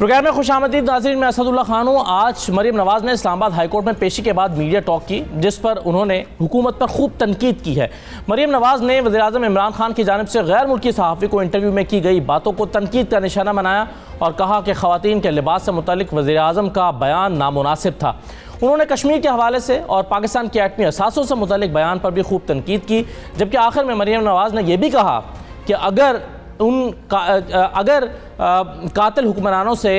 Programme में खुशामदीद नाज़रीन, मैं असदुल्ला खान हूँ। आज मरीम नवाज़ ने इस्लामाबाद हाईकोर्ट में पेशी के बाद मीडिया टॉक की, जिस पर उन्होंने हुकूमत पर खूब तनकीद की है। मरीम नवाज़ ने वज़ीर-ए-आज़म इमरान खान की जानिब से गैर मुल्की सहाफ़ी को इंटरव्यू में की गई बातों को तनकीद का निशाना बनाया और कहा कि ख़वातीन के लिबास से मुतल्लिक़ वज़ीर-ए-आज़म का बयान नामुनासिब था। उन्होंने कश्मीर के हवाले से और पाकिस्तान के एटमी असासों से मुतल्लिक़ बयान पर भी खूब तनकीद की, जबकि आखिर में मरीम नवाज़ ने यह भी कहा कि अगर कातिल हुक्मरानों से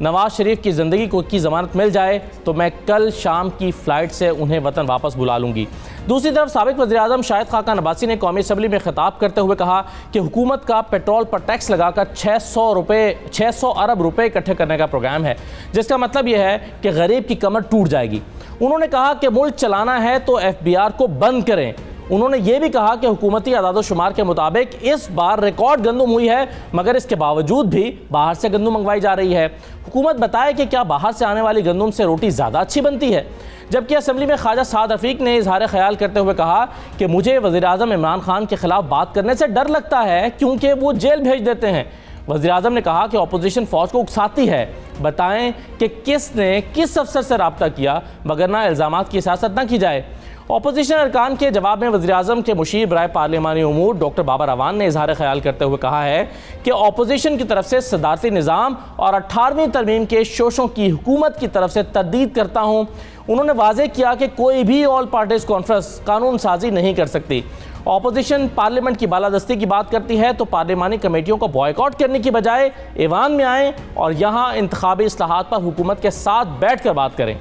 नवाज़ शरीफ की ज़िंदगी की ज़मानत मिल जाए तो मैं कल शाम की फ़्लाइट से उन्हें वतन वापस बुला लूँगी। दूसरी तरफ साबिक़ वज़ीर-ए-आज़म शाहिद खाकान अब्बासी ने कौमी असम्बली में खिताब करते हुए कहा कि हुकूमत का पेट्रोल पर टैक्स लगाकर 600 अरब रुपये इकट्ठे करने का प्रोग्राम है, जिसका मतलब यह है कि गरीब की कमर टूट जाएगी। उन्होंने कहा कि मुल्क चलाना है तो FBR को बंद करें। उन्होंने ये भी कहा कि हुकूमती आदाद-ओ-शुमार के मुताबिक इस बार रिकॉर्ड गंदम हुई है, मगर इसके बावजूद भी बाहर से गंदम मंगवाई जा रही है। हुकूमत बताए कि क्या बाहर से आने वाली गंदम से रोटी ज़्यादा अच्छी बनती है। जबकि असम्बली में ख्वाजा साद रफ़ीक ने इजहार ख्याल करते हुए कहा कि मुझे वज़ीर-ए-आज़म इमरान खान के खिलाफ बात करने से डर लगता है क्योंकि वो जेल भेज देते हैं। वज़ीर-ए-आज़म ने कहा कि अपोजिशन फ़ौज को उकसाती है, बताएं कि किसने किस अफसर से रब्ता किया, वगरना इल्ज़ामात की सियासत न की जाए। अपोजिशन अरकान के जवाब में वज़ीर-ए-आज़म के मुशीर बराए पार्लिमानी उमूर डॉक्टर बाबर अवान ने इजहार ख्याल करते हुए कहा है कि अपोजिशन की तरफ से सदारती निज़ाम और 18वीं तरमीम के शोशों की हुकूमत की तरफ से तरदीद करता हूँ। उन्होंने वाज़ेह किया कि कोई भी ऑल पार्टीज़ कॉन्फ्रेंस कानून साजी नहीं कर सकती। अपोजिशन पार्लियामेंट की बालादस्ती की बात करती है तो पार्लिमानी कमेटियों को बॉयकॉट करने की बजाय ऐवान में आएँ और यहाँ इंतखाबी इस्लाहात पर हुकूमत के साथ बैठ कर बात करें।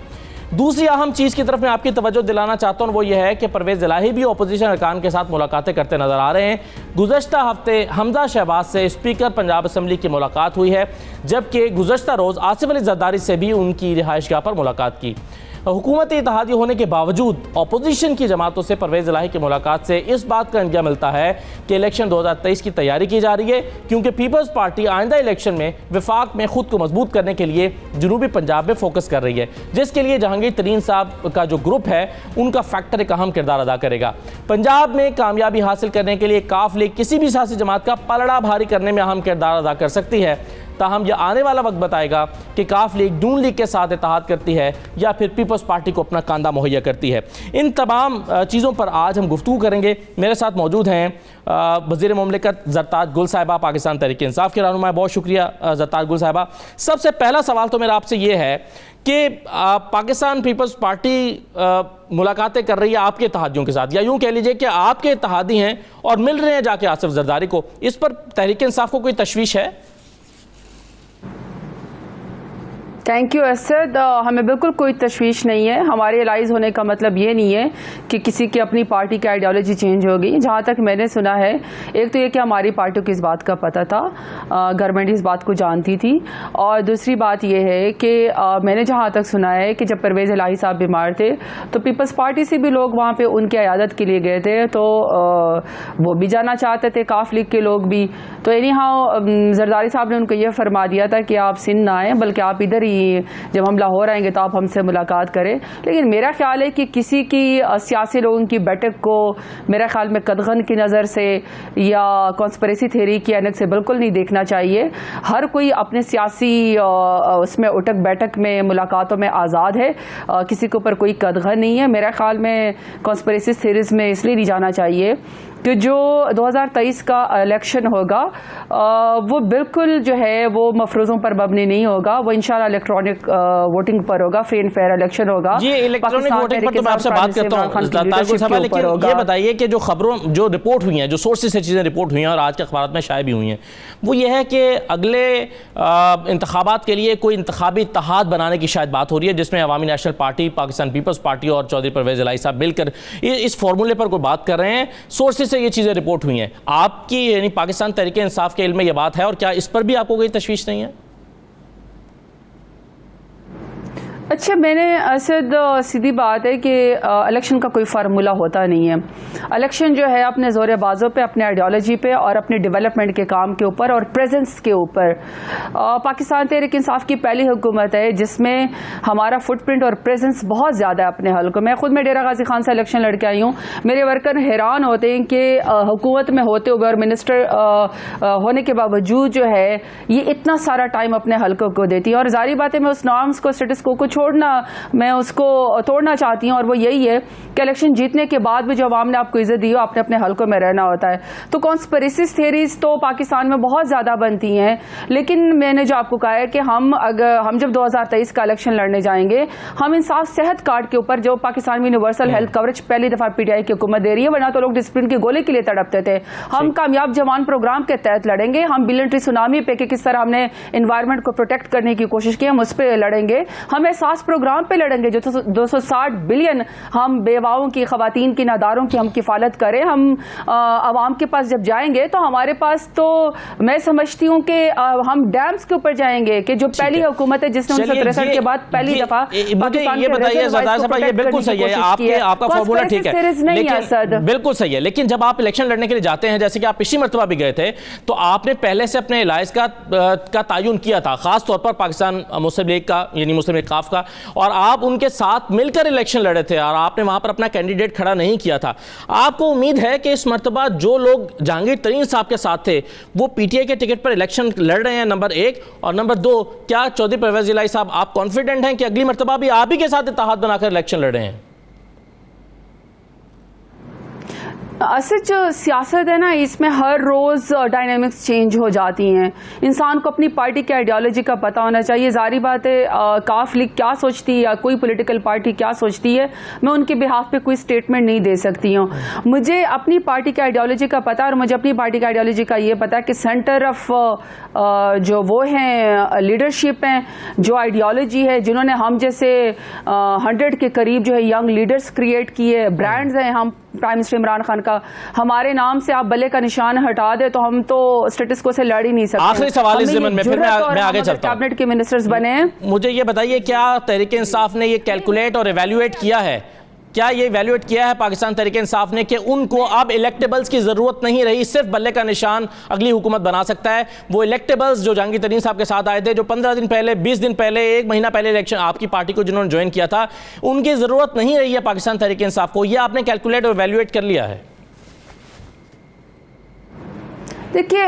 दूसरी अहम चीज़ की तरफ मैं आपकी तवज्जो दिलाना चाहता हूँ, वो ये है कि परवेज़ इलाही भी अपोजिशन अरकान के साथ मुलाकातें करते नज़र आ रहे हैं। गुज़श्ता हफ्ते हमजा शहबाज से स्पीकर पंजाब असम्बली की मुलाकात हुई है, जबकि गुज़श्ता रोज़ आसिफ अली ज़रदारी से भी उनकी रिहाइशगाह पर मुलाकात की। हुकूमती इत्तेहादी होने के बावजूद अपोजिशन की जमातों से परवेज़ इलाही की मुलाकात से इस बात का अंदाज़ा मिलता है कि इलेक्शन 2023 की तैयारी की जा रही है, क्योंकि पीपल्स पार्टी आइंदा इलेक्शन में विफाक में खुद को मजबूत करने के लिए जनूबी पंजाब में फोकस कर रही है, जिसके लिए जहांगीर तरीन साहब का जो ग्रुप है उनका फैक्टर एक अहम किरदार अदा करेगा। पंजाब में कामयाबी हासिल करने के लिए काफ लीग किसी भी सियासी जमात का पलड़ा भारी करने में अहम किरदार अदा कर सकती है। ताहम यह आने वाला वक्त बताएगा कि काफ लीग नून लीग के साथ इत्तेहाद करती है या फिर पीपल्स पार्टी को अपना कांधा मुहैया करती है। इन तमाम चीज़ों पर आज हम गुफ्तगू करेंगे। मेरे साथ मौजूद हैं वज़ीर मुमलिकत ज़रताज गुल साहिबा, पाकिस्तान तहरीक इंसाफ के रहनुमा। बहुत शुक्रिया ज़रताज गुल साहिबा। सबसे पहला सवाल तो मेरा आपसे ये है कि पाकिस्तान पीपल्स पार्टी मुलाकातें कर रही है आपके इत्तेहादियों के साथ, या यूँ कह लीजिए कि आपके इत्तेहादी हैं और मिल रहे हैं जाके आसिफ ज़रदारी को, इस पर तहरीक इंसाफ को कोई तशवीश है? Thank you Asad. हमें बिल्कुल कोई तशवीश नहीं है। हमारे एलाइज होने का मतलब ये नहीं है कि किसी की अपनी पार्टी की आइडियोलॉजी चेंज होगी। जहाँ तक मैंने सुना है, एक तो ये कि हमारी पार्टी को इस बात का पता था, गवर्नमेंट इस बात को जानती थी, और दूसरी बात ये है कि मैंने जहाँ तक सुना है कि जब परवेज़ इलाही साहब बीमार थे तो पीपल्स पार्टी से भी लोग वहाँ पर उनकी इयादत के लिए गए थे, तो वो भी जाना चाहते थे, काफ लीग के लोग भी। तो एनी हाउ जरदारी साहब ने उनको ये फरमा दिया था कि आप सिंध ना आएँ, बल्कि आप इधर ही, जब हम लाहौर आएंगे तो आप हमसे मुलाकात करें। लेकिन मेरा ख्याल है कि किसी की सियासी लोगों की बैठक को मेरा ख्याल में कदगन की नज़र से या कॉन्स्पिरेसी थ्योरी की ऐनक से बिल्कुल नहीं देखना चाहिए। हर कोई अपने सियासी उसमें उठक बैठक में मुलाकातों में आज़ाद है, किसी के ऊपर कोई कदगन नहीं है। मेरा ख्याल में कॉन्स्पिरेसी थ्योरीज में इसलिए नहीं जाना चाहिए कि जो 2023 का इलेक्शन होगा वो बिल्कुल जो है वो मफरूज़ों पर मबनी नहीं होगा, वो इंशाल्लाह इलेक्ट्रॉनिक वोटिंग पर होगा, फ्री एंड फेयर इलेक्शन होगा। ये इलेक्ट्रॉनिक वोटिंग पर तो मैं आपसे बात करता हूँ, लेकिन ये बताइए कि जो खबरों, जो रिपोर्ट हुई हैं, जो सोर्सेज से चीज़ें रिपोर्ट हुई हैं और आज के अखबार में शाये भी हुई हैं, वो ये है कि अगले इंतखाबात के लिए कोई इंतखाबी इत्तेहाद बनाने की शायद बात हो रही है, जिसमें Awami national party, Pakistan peoples party और चौधरी परवेज़ इलाही साहब मिलकर इस फॉर्मूले पर कोई बात कर रहे हैं। सोर्सेज से ये चीज़ें रिपोर्ट हुई हैं। आपकी यानी पाकिस्तान तहरीक इंसाफ के इल्म में ये बात है, और क्या इस पर भी आपको कोई तशवीश नहीं है? अच्छा, मैंने असद सीधी बात है कि इलेक्शन का कोई फार्मूला होता नहीं है। इलेक्शन जो है अपने ज़ोर बाज़ों पे, अपने आइडियोलॉजी पे और अपने डेवलपमेंट के काम के ऊपर और प्रेजेंस के ऊपर। पाकिस्तान तहरीक इंसाफ की पहली हुकूमत है जिसमें हमारा फुटप्रिंट और प्रेजेंस बहुत ज़्यादा है अपने हल्कों में। खुद मैं डेरा गाजी खान से इलेक्शन लड़के आई हूँ। मेरे वर्कर हैरान होते हैं कि हुकूमत में होते हुए और मिनिस्टर होने के बावजूद जो है ये इतना सारा टाइम अपने हल्कों को देती है। और जारी बात है, मैं उस नॉर्म्स को, स्टेटस को छोड़ना, मैं उसको तोड़ना चाहती हूँ। और वो यही है कि इलेक्शन जीतने के बाद भी जो अवाम ने आपको इज्जत दी हो, आपने अपने हल्कों में रहना होता है। तो कॉन्स्पिरेसी थियरीज तो पाकिस्तान में बहुत ज़्यादा बनती हैं, लेकिन मैंने जो आपको कहा है कि हम जब 2023 का इलेक्शन लड़ने जाएंगे, हम इंसाफ सेहत कार्ड के ऊपर, जो पाकिस्तान में यूनिवर्सल हेल्थ कवरेज पहली दफ़ा PTI की हुकूमत दे रही है, वरना तो लोग डिसिप्लिन के गोले के लिए तड़पते थे। हम कामयाब जवान प्रोग्राम के तहत लड़ेंगे। हम बिलियन ट्री सुनामी पे कि किस तरह हमने इन्वायरमेंट को प्रोटेक्ट करने की कोशिश की, हम उस पर लड़ेंगे। हम एहसास प्रोग्राम पे लड़ेंगे जो 260 बिलियन हम बेवाओं की, खवातीन की, नादारों की हम किफालत करें। हम आवाम के पास जब जाएंगे तो हमारे पास, तो मैं समझती हूँ कि हम डैम्स के ऊपर जाएंगे कि जो पहली हुकूमत है जिसने 1963 के बाद पहली दफा ये बताइए सरदार साहब, ये बिल्कुल सही है, आपका फॉर्मूला ठीक है, लेकिन बिल्कुल सही है, लेकिन जब आप इलेक्शन लड़ने के लिए जाते हैं, जैसे कि आप पिछली मर्तबा भी गए थे, तो आपने पहले से अपने इलाज का तायुन किया था, खास तौर पर पाकिस्तान मुस्लिम लीग का, यानी मुस्लिम लीग काफ का, और आप उनके साथ मिलकर इलेक्शन लड़े थे और आपने वहां पर अपना कैंडिडेट खड़ा नहीं किया था। आपको उम्मीद है कि इस मर्तबा जो लोग जहांगीर तरीन साहब के साथ थे वो PTI के टिकट पर इलेक्शन लड़ रहे हैं, नंबर 1, और नंबर 2, क्या चौधरी परवेज इलाही साहब आप कॉन्फिडेंट हैं कि अगली मर्तबा भी आप ही के साथ इत्तेहाद बनाकर इलेक्शन लड़ रहे हैं? असद जो सियासत है ना, इसमें हर रोज़ डायनामिक्स चेंज हो जाती हैं। इंसान को अपनी पार्टी की आइडियोलॉजी का पता होना चाहिए। जारी बात है, काफ लीग क्या सोचती है या कोई पॉलिटिकल पार्टी क्या सोचती है, मैं उनके बिहाफ पे कोई स्टेटमेंट नहीं दे सकती हूँ। मुझे अपनी पार्टी की आइडियोलॉजी का पता, और मुझे अपनी पार्टी की आइडियोलॉजी का ये पता है कि सेंटर ऑफ जो वो हैं लीडरशिप हैं, जो आइडियोलॉजी है, जिन्होंने हम जैसे 100 के करीब जो है यंग लीडर्स क्रिएट किए, ब्रांड्स हैं हम प्राइम मिनिस्टर इमरान खान का, हमारे नाम से आप बल्ले का निशान हटा दे तो हम तो स्टेटस को से लड़ ही नहीं सकते। आखिरी सवाल इस ज़मीन में, फिर मैं आगे चलता हूं। कैबिनेट के मिनिस्टर्स बने हैं। मुझे ये बताइए, क्या तहरीक इंसाफ ने ये कैलकुलेट और एवेल्युएट किया है, क्या ये वैल्यूएट किया है पाकिस्तान तहरीक इंसाफ ने कि उनको अब इलेक्टेबल्स की जरूरत नहीं रही, सिर्फ बल्ले का निशान अगली हुकूमत बना सकता है? वो इलेक्टेबल्स जो जहांगीर तरीन साहब के साथ आए थे, जो 15 दिन पहले, 20 दिन पहले, 1 महीना पहले इलेक्शन आपकी पार्टी को जिन्होंने ज्वाइन किया था, उनकी जरूरत नहीं रही है पाकिस्तान तहरीक इंसाफ को। यह आपने कैलकुलेट और वैल्यूएट कर लिया है? देखिए,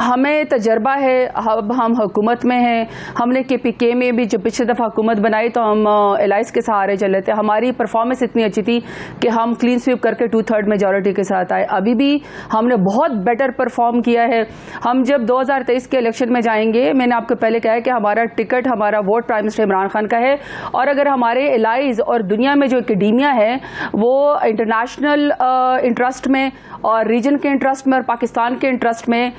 हमें तजर्बा है, अब हम हुकूमत में हैं। हमने KPK में भी जब पिछली दफ़ा हुकूमत बनाई तो हम एलाइस के सहारे चले थे। हमारी परफॉर्मेंस इतनी अच्छी थी कि हम क्लीन स्वीप करके 2/3 मेजॉरिटी के साथ आए। अभी भी हमने बहुत बेटर परफॉर्म किया है। हम जब 2023 के इलेक्शन में जाएंगे, मैंने आपको पहले कहा है कि हमारा टिकट, हमारा vote prime minister Imran Khan का है। और अगर हमारे एलाइज और दुनिया में जो एकेडमिया है वो इंटरनेशनल इंटरेस्ट में और रीजन के इंटरेस्ट में और पाकिस्तान के इंटरेस्ट में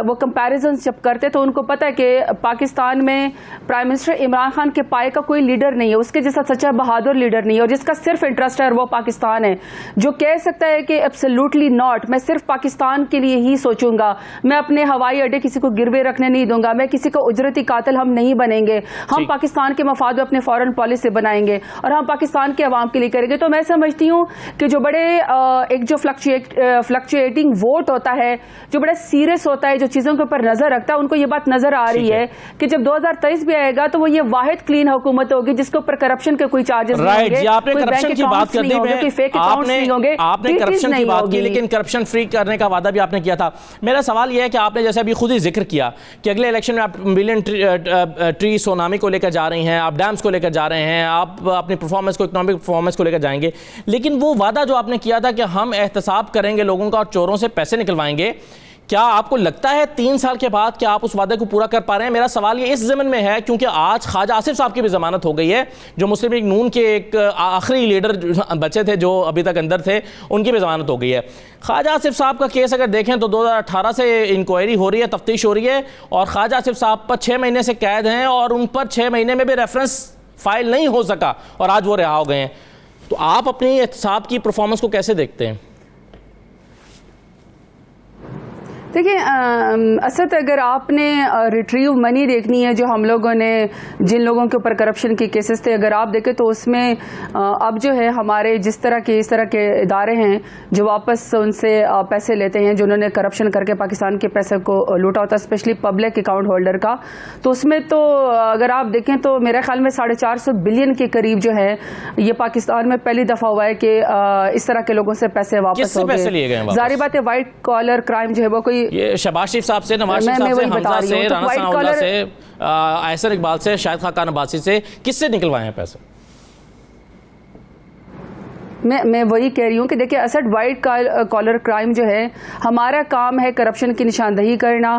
वो कंपैरिजन जब करते तो उनको पता है कि पाकिस्तान में प्राइम मिनिस्टर इमरान खान के पाए का कोई लीडर नहीं है, उसके जैसा सच्चा बहादुर लीडर नहीं है, और जिसका सिर्फ इंटरेस्ट है और वो पाकिस्तान है, जो कह सकता है कि एब्सोल्युटली नॉट, मैं सिर्फ पाकिस्तान के लिए ही सोचूंगा, मैं अपने हवाई अड्डे किसी को गिरवे रखने नहीं दूंगा, मैं किसी को उजरती कातिल हम नहीं बनेंगे, हम पाकिस्तान के मफाद अपने फॉरेन पॉलिसी बनाएंगे और हम पाकिस्तान के अवाम के लिए करेंगे। तो मैं समझती हूँ कि जो बड़े एक जो फ्लक्चुएटिंग वोट होता है, जो बड़ा सीरियस होता है, जो चीजों के ऊपर नजर रखता है, उनको ये बात नजर आ रही है कि जब 2023 भी आएगा तो वो ये वाहिद क्लीन हुकूमत होगी जिसके ऊपर करप्शन के कोई चार्जेस नहीं होंगे, आपने करप्शन की बात कर दी, आपने करप्शन की बात की, लेकिन करप्शन फ्री करने का वादा भी आपने किया था। मेरा सवाल यह है कि आपने जैसे अभी खुद ही जिक्र किया कि अगले इलेक्शन में आप बिलियन ट्री सुनामी को लेकर जा रही हैं, आप डैम्स को लेकर जा रहे हैं, आप अपनी परफॉर्मेंस को, इकोनॉमिक परफॉर्मेंस को लेकर जाएंगे, लेकिन वो वादा जो आपने किया था कि हम एहतसाब करेंगे लोगों का और चोरों से पैसे निकलवाएंगे, क्या आपको लगता है 3 साल के बाद क्या आप उस वादे को पूरा कर पा रहे हैं? मेरा सवाल ये इस ज़मीन में है क्योंकि आज ख्वाजा आसिफ साहब की भी जमानत हो गई है, जो मुस्लिम लीग नून के एक आखिरी लीडर बचे थे जो अभी तक अंदर थे, उनकी भी जमानत हो गई है। ख्वाजा आसिफ साहब का केस अगर देखें तो 2018 से इंक्वायरी हो रही है, तफ्तीश हो रही है, और ख्वाजा आसिफ साहब पर 6 महीने से कैद हैं और उन पर 6 महीने में भी रेफरेंस फाइल नहीं हो सका और आज वो रिहा हो गए हैं। तो आप अपनी एहतसाब की परफॉर्मेंस को कैसे देखते हैं? देखिए असद, अगर आपने रिट्रीव मनी देखनी है जो हम लोगों ने जिन लोगों के ऊपर करप्शन के केसेस थे, अगर आप देखें तो उसमें अब जो है हमारे इस तरह के इदारे हैं जो वापस उनसे पैसे लेते हैं, जिन्होंने करप्शन करके पाकिस्तान के पैसे को लूटा होता है, स्पेशली पब्लिक अकाउंट होल्डर का। तो उसमें तो अगर आप देखें तो मेरे ख्याल में 450 बिलियन के करीब जो है ये पाकिस्तान में पहली दफ़ा हुआ है कि इस तरह के लोगों से पैसे वापस हो गए। जारी बात है, वाइट कॉलर क्राइम जो है वो कोई ये शहबाज शरीफ साहब से, नवाज शरीफ साहब से, हमजा से, राना सनाउल्लाह से, अहसन इकबाल से, शाहिद खाकान अब्बासी से, किससे निकलवाए हैं पैसे? मैं वही कह रही हूँ कि देखिए असद, वाइट कॉलर क्राइम जो है, हमारा काम है करप्शन की निशानदही करना,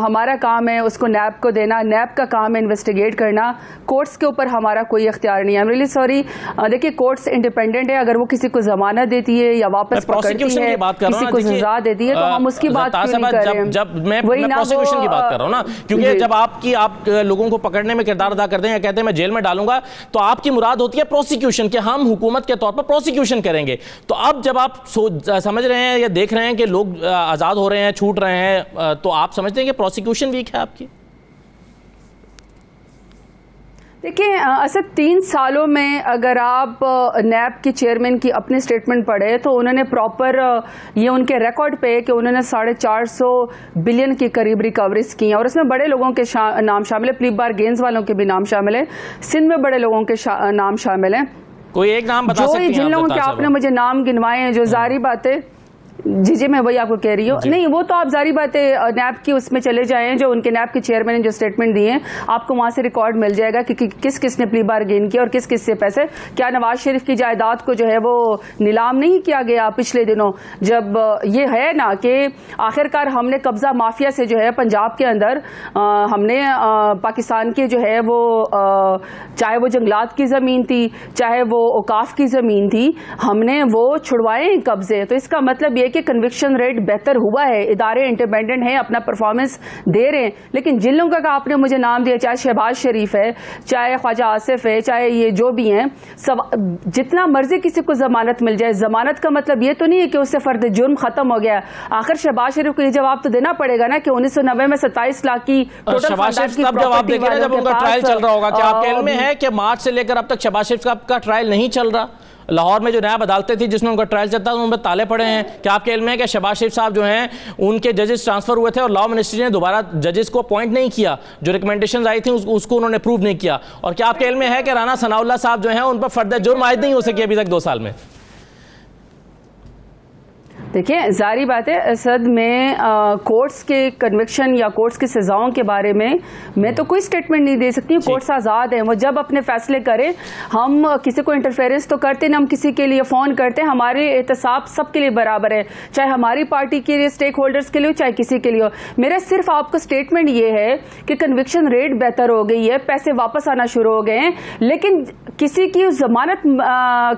हमारा काम है उसको नैब को देना, नैब का काम है इन्वेस्टिगेट करना, कोर्ट्स के ऊपर हमारा कोई इख्तियार नहीं है। आई एम रियली सॉरी, देखिए कोर्ट्स इंडिपेंडेंट है, अगर वो किसी को जमानत देती है या वापस पकड़ती है, किसी को सजा देती है, तो हम उसकी बात क्यों नहीं कर रहे हैं? जब मैं प्रोसिक्यूशन की बात कर रहा हूँ ना, क्योंकि जब आप लोगों को पकड़ने में किरदार अदा करते हैं या कहते हैं मैं जेल में डालूंगा, तो आपकी मुराद होती है प्रोसिक्यूशन कि हम हुकूमत के तौर पर प्रोसिक्यूशन करेंगे। तो अब जब आप समझ रहे हैं या देख रहे हैं कि लोग आजाद हो रहे हैं, छूट रहे हैं, तो आप समझते हैं कि प्रोसिक्यूशन वीक है आपकी? देखिए असद, 3 सालों में अगर आप नैब के चेयरमैन की अपनी स्टेटमेंट पढ़े तो उन्होंने प्रॉपर ये उनके रिकॉर्ड पे कि उन्होंने 450 बिलियन के करीब रिकवरीज की हैं, और उसमें बड़े लोगों के नाम शामिल है, प्ली बार गेंस वालों के भी नाम शामिल है, सिंध में बड़े लोगों के नाम शामिल है। कोई एक नाम बता सकती हैं? जिन लोगों के आपने मुझे नाम गिनवाए हैं, जो जारी बातें, जी मैं वही आपको कह रही हूँ। नहीं, वो तो आप जारी बातें नैब की उसमें चले जाएं, जो उनके नैब के चेयरमैन ने जो स्टेटमेंट दिए हैं, आपको वहां से रिकॉर्ड मिल जाएगा कि किस किस ने प्ली बार गेन किया और किस किस से पैसे। क्या नवाज शरीफ की जायदाद को जो है वो नीलाम नहीं किया गया पिछले दिनों? जब ये है ना कि आखिरकार हमने कब्जा माफिया से जो है पंजाब के अंदर हमने पाकिस्तान के जो है वो चाहे वो जंगलात की जमीन थी, चाहे वो औकाफ की जमीन थी, हमने वो छुड़वाए कब्जे। तो इसका मतलब ये कि कन्विक्शन रेट बेहतर हुआ है, इदारे इंडिपेंडेंट हैं, अपना परफॉर्मेंस दे रहे हैं। लेकिन जिन लोगों का आपने मुझे नाम दिया, चाहे शहबाज शरीफ है, चाहे ख्वाजा आसिफ है, चाहे ये जो भी हैं, जितना मर्जी किसी को जमानत मिल जाए, जमानत का मतलब ये तो नहीं है कि उससे फर्द जुर्म खत्म हो गया। आखिर शहबाज शरीफ को ये जवाब तो देना पड़ेगा ना कि 1990 में 27 लाख की टोटल शहबाज शरीफ तब जवाब देंगे ना जब उनका ट्रायल चल रहा होगा। क्या आपके इल्म में है कि मार्च से लेकर अब तक शहबाज शरीफ का ट्रायल नहीं चल रहा? लाहौर में जो नैब अदालतें थी जिसमें उनका ट्रायल चलता था, उन पर ताले पड़े हैं। क्या आपके इल्म है कि शहबाज शरीफ साहब जो हैं उनके जजेस ट्रांसफर हुए थे और लॉ मिनिस्ट्री ने दोबारा जजेस को अपॉइंट नहीं किया, जो रिकमेंडेशंस आई थी उसको उन्होंने प्रूव नहीं किया? और क्या आपके इल्म में है कि राना सनाउल्लाह साहब जो हैं उन पर फर्द जुर्म आयद नहीं हो सकी अभी तक 2 साल में? देखिए जारी बात है असद, में कोर्ट्स के कन्विक्शन या कोर्ट्स की सजाओं के बारे में मैं तो कोई स्टेटमेंट नहीं दे सकती हूँ। कोर्ट्स आज़ाद हैं, वो जब अपने फैसले करें, हम किसी को इंटरफेरेंस तो करते ना, हम किसी के लिए फ़ोन करते हैं, हमारे एहतसाब सबके लिए बराबर है, चाहे हमारी पार्टी के लिए, स्टेक होल्डर्स के लिए हो, चाहे किसी के लिए हो। मेरा सिर्फ आपको स्टेटमेंट ये है कि कन्विक्शन रेट बेहतर हो गई है, पैसे वापस आना शुरू हो गए हैं, लेकिन किसी की जमानत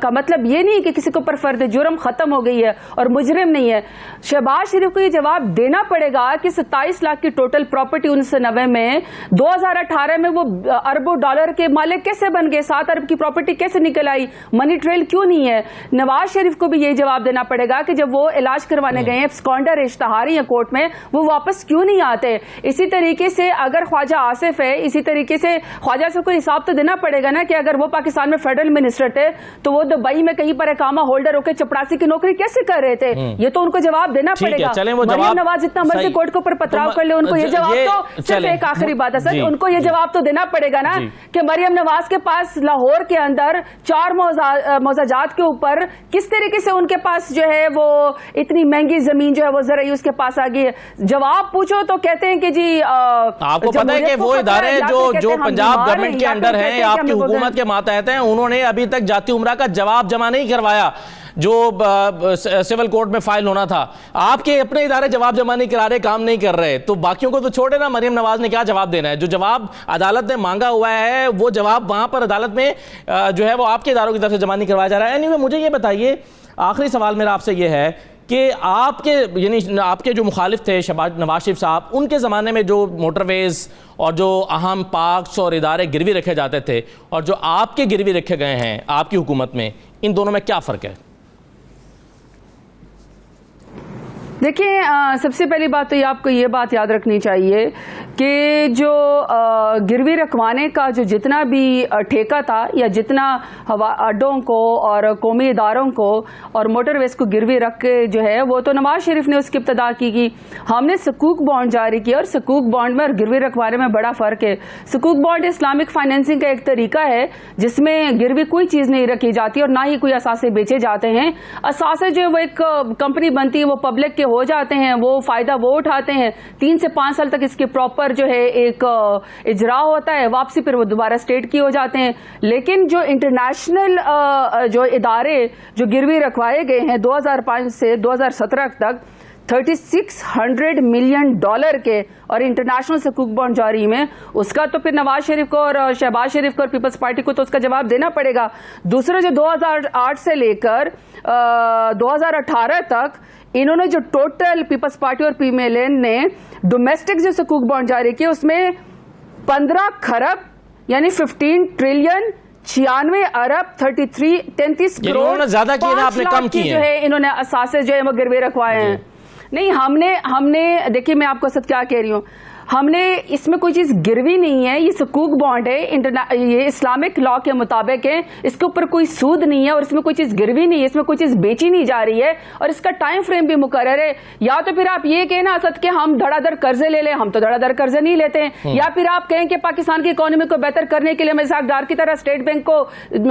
का मतलब ये नहीं कि किसी के ऊपर फर्द जुर्म खत्म हो गई है और मुजरिम नहीं है। शहबाज शरीफ को ये जवाब देना पड़ेगा कि 27 लाख की टोटल प्रॉपर्टी 1990 में, 2018 में वो अरबों डॉलर के मालिक कैसे बन गए, 7 अरब की प्रॉपर्टी कैसे निकल आई, मनी ट्रेल क्यों नहीं है? नवाज शरीफ को भी यही जवाब देना पड़ेगा कि जब वो इलाज करवाने गए हैं, स्कॉन्डर इश्तहारी है कोर्ट में, वो वापस क्यों नहीं आते? इसी तरीके से अगर ख्वाजा आसिफ है, इसी तरीके से ख्वाजा आसिफ को हिसाब तो देना पड़ेगा ना कि अगर वो पाकिस्तान में फेडरल मिनिस्टर थे तो वो दुबई में कहीं पर इकामा होल्डर होकर चपरासी की नौकरी कैसे कर रहे थे? ये तो उनको जवाब देना पड़ेगा। मरियम नवाज जितना मर्जी कोर्ट के ऊपर पथराव कर ले, उनको ये जवाब तो सिर्फ एक आखिरी बात है सर, उनको ये जवाब तो देना पड़ेगा ना कि मरियम नवाज के पास लाहौर के अंदर 4 मौजाजात के ऊपर किस तरीके से उनके पास जो है वो इतनी महंगी जमीन जो है वो जरा उसके पास आ गई है। जवाब पूछो तो कहते हैं कि जी आपको पता है कि वो इदारे जो पंजाब गवर्नमेंट के अंडर हैं, आपकी हुकूमत के मातहत हैं, उन्होंने अभी तक जाती उम्रा का जवाब जमा नहीं करवाया जो सिविल कोर्ट में फाइल होना था। आपके अपने इदारे जवाब जमा नहीं करा रहे, काम नहीं कर रहे, तो बाकियों को तो छोड़े ना। मरियम नवाज ने क्या जवाब देना है? जो जवाब अदालत ने मांगा हुआ है वो जवाब वहां पर अदालत में जो है वो आपके इदारों की तरफ से जमा नहीं करवाया जा रहा है। एनीवे, मुझे ये बताइए, आखिरी सवाल मेरा आपसे ये है कि आपके जो मुखालिफ थे नवाज शरीफ साहब, उनके ज़माने में जो मोटरवेज़ और जो अहम पार्क्स और इदारे गिरवी रखे जाते थे और जो आपके गिरवी रखे गए हैं आपकी हुकूमत में, इन दोनों में क्या फ़र्क है? देखिए, सबसे पहली बात तो ये आपको ये बात याद रखनी चाहिए कि जो गिरवी रखवाने का जो जितना भी ठेका था या जितना हवा अड्डों को और कौमी इदारों को और मोटरवेज को गिरवी रख के जो है वो तो नवाज शरीफ ने उसकी इब्तदा की। हमने सकूक बॉन्ड जारी किया और सकूक बॉन्ड में और गिरवी रखवाने में बड़ा फ़र्क है। सकूक बॉन्ड इस्लामिक फाइनेंसिंग का एक तरीका है जिसमें गिरवी कोई चीज़ नहीं रखी जाती और ना ही कोई असासे बेचे जाते हैं। असासे जो वो एक कंपनी बनती है वो पब्लिक के हो जाते हैं, वो फ़ायदा वो उठाते हैं। 3 से 5 साल तक इसके प्रॉपर जो है एक इजरा होता है, वापसी फिर वो दोबारा स्टेट की हो जाते हैं। लेकिन जो इंटरनेशनल जो इदारे जो गिरवी रखवाए गए हैं 2005 से 2017 तक 3600 मिलियन डॉलर के और इंटरनेशनल सकूक बॉन्ड जारी में, उसका तो फिर नवाज शरीफ को और शहबाज शरीफ को और पीपल्स पार्टी को तो उसका जवाब देना पड़ेगा। दूसरा जो 2008 से लेकर 2018 तक इन्होंने जो टोटल पीपल्स पार्टी और पीएमएलएन ने डोमेस्टिक जो सकूक बॉन्ड जारी किए उसमें 15 खरब यानी 15 ट्रिलियन 96 अरब 33 करोड़ ज्यादा किए ना, आपने कम किए जो है इन्होंने असासे जो है वो गिरवे रखवाए हैं। नहीं, हमने देखिए, मैं आपको सच क्या कह रही हूँ, हमने इसमें कोई चीज़ गिरवी नहीं है। ये सकूक बॉन्ड है, ये इस्लामिक लॉ के मुताबिक है, इसके ऊपर कोई सूद नहीं है और इसमें कोई चीज़ गिरवी नहीं है, इसमें कोई चीज़ बेची नहीं जा रही है और इसका टाइम फ्रेम भी मुकर्रर है। या तो फिर आप ये कहें ना असद के हम धड़ाधड़ कर्जे ले लें, हम तो धड़ाधड़ कर्जे नहीं लेते हैं। या फिर आप कहें कि पाकिस्तान की इकोनॉमी को बेहतर करने के लिए मिसाकदार की तरह स्टेट बैंक को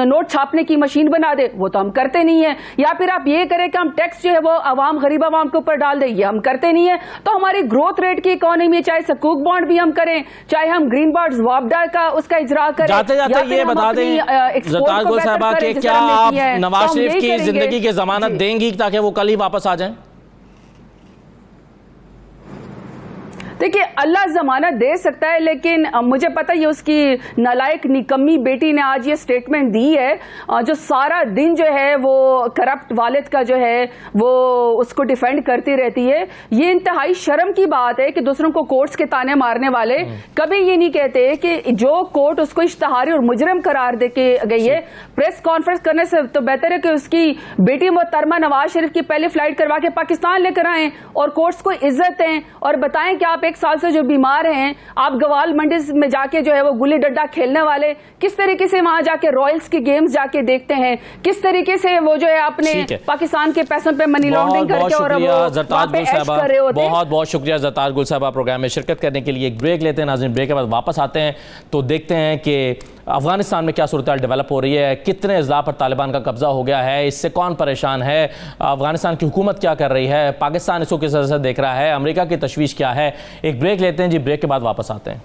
नोट छापने की मशीन बना दे, वो तो हम करते नहीं है। या फिर आप ये करें कि हम टैक्स जो है वो गरीब आवाम के ऊपर डाल दें, ये हम करते नहीं है। तो हमारी ग्रोथ रेट की इकोनॉमी, चाहे सकूक बॉन्ड भी हम करें, चाहे हम ग्रीन बॉन्ड वापडा का उसका इजरा करें, जाते जाते ये बता दें ज़रदार गुल साहबा कि क्या आप नवाज शरीफ की जिंदगी की जमानत देंगी ताकि वो कल ही वापस आ जाएं? देखिए, अल्लाह जमानत दे सकता है, लेकिन मुझे पता है उसकी नालायक निकम्मी बेटी ने आज ये स्टेटमेंट दी है, जो सारा दिन जो है वो करप्ट वालिद का जो है वो उसको डिफेंड करती रहती है। ये इंतहाई शर्म की बात है कि दूसरों को कोर्ट्स के ताने मारने वाले कभी ये नहीं कहते कि जो कोर्ट उसको इश्तहारी और मुजरिम करार दे के गई है, प्रेस कॉन्फ्रेंस करने से तो बेहतर है कि उसकी बेटी मोहतरमा नवाज शरीफ की पहली फ्लाइट करवा के पाकिस्तान लेकर आएं और कोर्ट्स को इज्जत दें और बताएं कि आप 1 साल से जो बीमार हैं, आप गवाल मंडी में जाके जो है वो गुल्ली डंडा खेलने वाले किस तरीके से वहां जाके रॉयल्स की गेम्स जाके देखते हैं, किस तरीके से वो जो है अपने पाकिस्तान के पैसों पे मनी लॉन्ड्रिंग करके और ज़रदार गुल साहबा, बहुत बहुत शुक्रिया ज़रदार गुल साहबा प्रोग्राम में शिरकत करने के लिए। एक ब्रेक लेते हैं नाज़रीन, ब्रेक के बाद वापस आते हैं तो देखते हैं कि अफगानिस्तान में क्या सूरत डेवलप हो रही है, कितने अज़ला पर तालिबान का कब्जा हो गया है, इससे कौन परेशान है, अफगानिस्तान की हुकूमत क्या कर रही है, पाकिस्तान इसको किस तरह से देख रहा है, अमेरिका की तशवीश क्या है। एक ब्रेक लेते हैं जी, ब्रेक के बाद वापस आते हैं।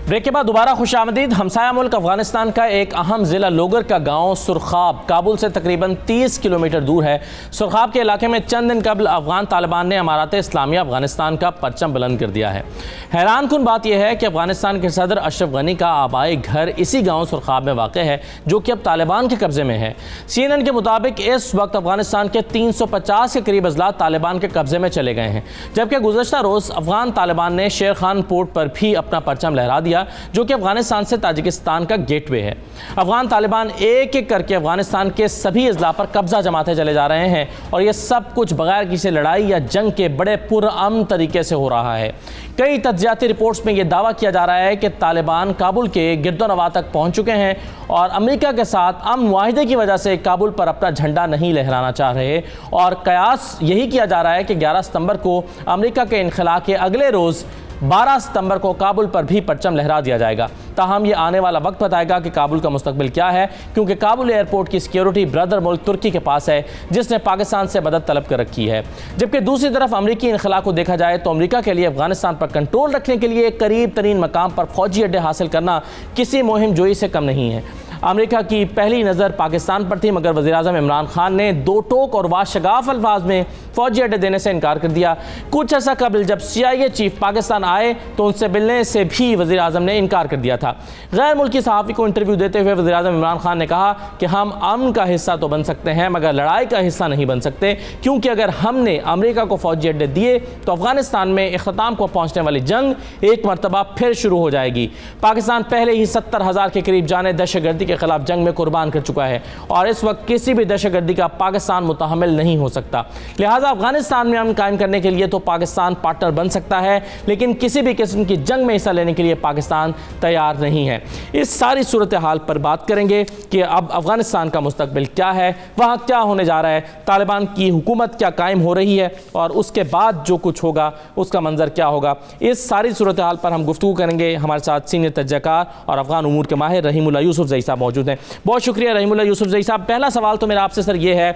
ब्रेक के बाद दोबारा खुशामदीद। हमसाया मुल्क अफगानिस्तान का एक अहम ज़िला लोगर का गांव सुरखाब काबुल से तकरीबन 30 किलोमीटर दूर है। सुरखाब के इलाके में चंद दिन कबल अफगान तालिबान ने अमारात इस्लामिया अफगानिस्तान का परचम बुलंद कर दिया है। हैरान कुन बात यह है कि अफगानिस्तान के सदर अशरफ गनी का आबाई घर इसी गाँव सुरखाब में वाक़ है, जो कि अब तालिबान के कब्ज़े में है। CNN के मुताबिक इस वक्त अफगानिस्तान के 350 के करीब अजला तालिबान के कब्ज़े में चले गए हैं, जबकि गुज़श्ता रोज़ अफगान तालिबान ने शेर खान पोर्ट पर भी अपना परचम लहरा दिया, जो कि अफगानिस्तान से ताजिकिस्तान का गेटवे है। अफगान तालिबान एक एक करके अफगानिस्तान के सभी अजला पर कब्जा जमाते चले जा रहे हैं और यह सब कुछ बगैर किसी लड़ाई या जंग के बड़े पुरअमन तरीके से हो रहा है। कई तज्जियाती रिपोर्ट्स में यह दावा किया जा रहा है कि तालिबान काबुल के गिरदोनवा तक पहुंच चुके हैं और अमेरिका के साथ अमन मुआहिदे की वजह से काबुल पर अपना झंडा नहीं लहराना चाह रहे और कयास यही किया जा रहा है कि 11 सितंबर को अमेरिका के इनखला के अगले रोज़ 12 सितंबर को काबुल पर भी परचम लहरा दिया जाएगा। ताहम ये आने वाला वक्त बताएगा कि काबुल का मुस्तकबिल क्या है, क्योंकि काबुल एयरपोर्ट की सिक्योरिटी ब्रदर मुल्क तुर्की के पास है, जिसने पाकिस्तान से मदद तलब कर रखी है। जबकि दूसरी तरफ अमरीकी इनखला को देखा जाए तो अमरीका के लिए अफगानिस्तान पर कंट्रोल रखने के लिए करीब तरीन मकाम पर फौजी अड्डे हासिल करना किसी मुहिम जोई से कम नहीं है। अमेरिका की पहली नज़र पाकिस्तान पर थी, मगर वज़ीर-ए-आज़म इमरान खान ने दो टोक और वाशगाफ अल्फाज में फ़ौजी अड्डे देने से इनकार कर दिया। कुछ अर्सा कबल जब CIA चीफ पाकिस्तान आए तो उनसे मिलने से भी वज़ीर-ए-आज़म ने इनकार कर दिया था। गैर मुल्की सहाफ़ी को इंटरव्यू देते हुए वज़ीर-ए-आज़म इमरान खान ने कहा कि हम अमन का हिस्सा तो बन सकते हैं मगर लड़ाई का हिस्सा नहीं बन सकते, क्योंकि अगर हमने अमेरिका को फ़ौजी अड्डे दिए तो अफ़गानिस्तान में इख्तिताम को पहुँचने वाली जंग एक मरतबा फिर शुरू हो जाएगी। पाकिस्तान पहले ही 70,000 के करीब जाने दहशतगर्दी के खिलाफ जंग में कुर्बान कर चुका है और इस वक्त किसी भी दहशतगर्दी का पाकिस्तान मुतहम्मिल नहीं हो सकता। लिहाजा अफगानिस्तान में अमन कायम करने के लिए तो पाकिस्तान पार्टनर बन सकता है, लेकिन किसी भी किस्म की जंग में हिस्सा लेने के लिए पाकिस्तान तैयार नहीं है। इस सारी सूरत हाल पर बात करेंगे कि अब अफगानिस्तान का मुस्तकबिल क्या है, वहाँ क्या होने जा रहा है, तालिबान की हुकूमत क्या कायम हो रही है और उसके बाद जो कुछ होगा उसका मंजर क्या होगा। इस सारी सूरत हाल पर हम गुफ्तगू करेंगे। हमारे साथ सीनियर तज्ज़कार और अफगान उमूर के माहिर रहीमुल्लाह यूसुफज़ई साहब मौजूद हैं। बहुत शुक्रिया रहीमुल्लाह यूसुफज़ई साहब। पहला सवाल तो मेरा आपसे सर ये है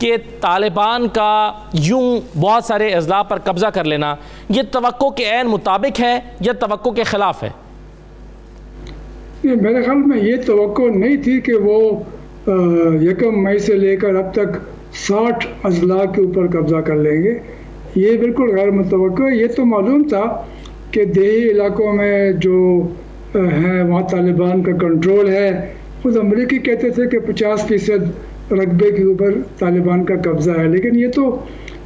कि तालिबान का यूं बहुत सारे अज़ला पर कब्ज़ा कर लेना ये तवक्को के ऐन मुताबिक है या तवक्को के ख़िलाफ़ है? मेरे ख्याल में ये तवक्को नहीं थी कि वो 1 मई से लेकर अब तक 60 अजला के ऊपर कब्ज़ा कर लेंगे। ये बिल्कुल गैर मुतवक्को है। ये तो मालूम था कि देही इलाकों में जो हैं वहाँ तालिबान का कंट्रोल है। खुद अमरीकी कहते थे कि 50% रकबे के ऊपर तालिबान का कब्ज़ा है, लेकिन ये तो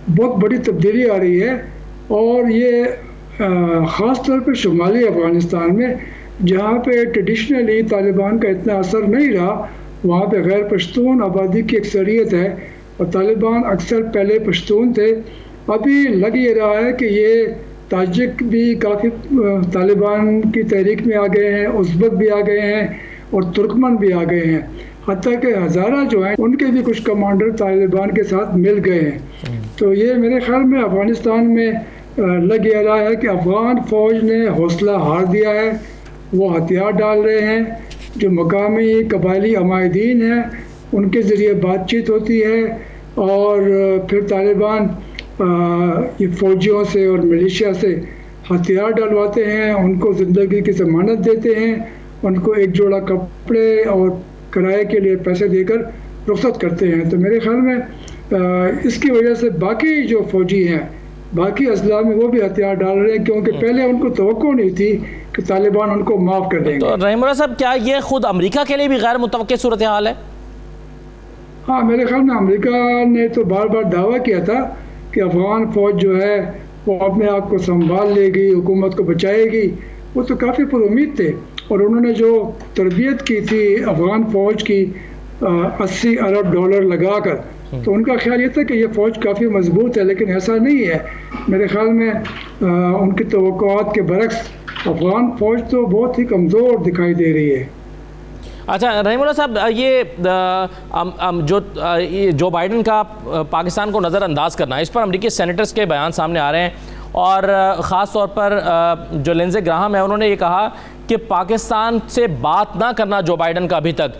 बहुत बड़ी तब्दीली आ रही है और ये ख़ास तौर पर शुमाली अफ़गानिस्तान में जहाँ पे ट्रेडिशनली तालिबान का इतना असर नहीं रहा, वहाँ पे गैर पश्तून आबादी की अक्सरियत है और तालिबान अक्सर पहले पश्तून थे। अभी लग ये रहा है कि ये ताजिक भी काफ़ी तालिबान की तहरीक में आ गए हैं, उज़्बेक भी आ गए हैं और तुर्कमन भी आ गए हैं। हत्ता कि हज़ारा जो हैं उनके भी कुछ कमांडर तालिबान के साथ मिल गए हैं। तो ये मेरे ख्याल में अफ़गानिस्तान में लग ये रहा है कि अफ़गान फ़ौज ने हौसला हार दिया है, वो हथियार डाल रहे हैं। जो मकामी कबायली अमायदीन हैं उनके ज़रिए बातचीत होती है और फिर तालिबान ये फ़ौजियों से और मिलिशिया से हथियार डलवाते हैं, उनको ज़िंदगी की ज़मानत देते हैं, उनको एक जोड़ा कपड़े और किराए के लिए पैसे देकर रुखसत करते हैं। तो मेरे ख्याल में इसकी वजह से बाकी जो फ़ौजी हैं बाकी अजला में वो भी हथियार डाल रहे हैं, क्योंकि पहले उनको तवक्को नहीं थी कि तालिबान उनको माफ़ कर देंगे। तो रहीमुल्लाह साहब, क्या ये खुद अमेरिका के लिए भी गैर मुतवक्किल सूरत हाल है? हाँ, मेरे ख्याल में अमेरिका ने तो बार बार दावा किया था कि अफ़गान फ़ौज जो है वो अपने आप को संभाल लेगी, हुकूमत को बचाएगी। वो तो काफ़ी पुरुमीद थे और उन्होंने जो तरबियत की थी अफ़गान फ़ौज की 80 अरब डॉलर लगाकर, तो उनका ख्याल ये था कि ये फ़ौज काफ़ी मजबूत है, लेकिन ऐसा नहीं है। मेरे ख्याल में उनकी तवक्कुआत के बरक्स अफ़गान फ़ौज तो बहुत ही कमज़ोर दिखाई दे रही है। अच्छा रहीमुल्लाह साहब, ये जो बाइडन का पाकिस्तान को नज़रअंदाज करना, इस पर अमरीकी सेनेटर्स के बयान सामने आ रहे हैं और ख़ास तौर पर जो लिंडसे ग्राहम है उन्होंने ये कहा कि पाकिस्तान से बात ना करना जो बाइडन का अभी तक,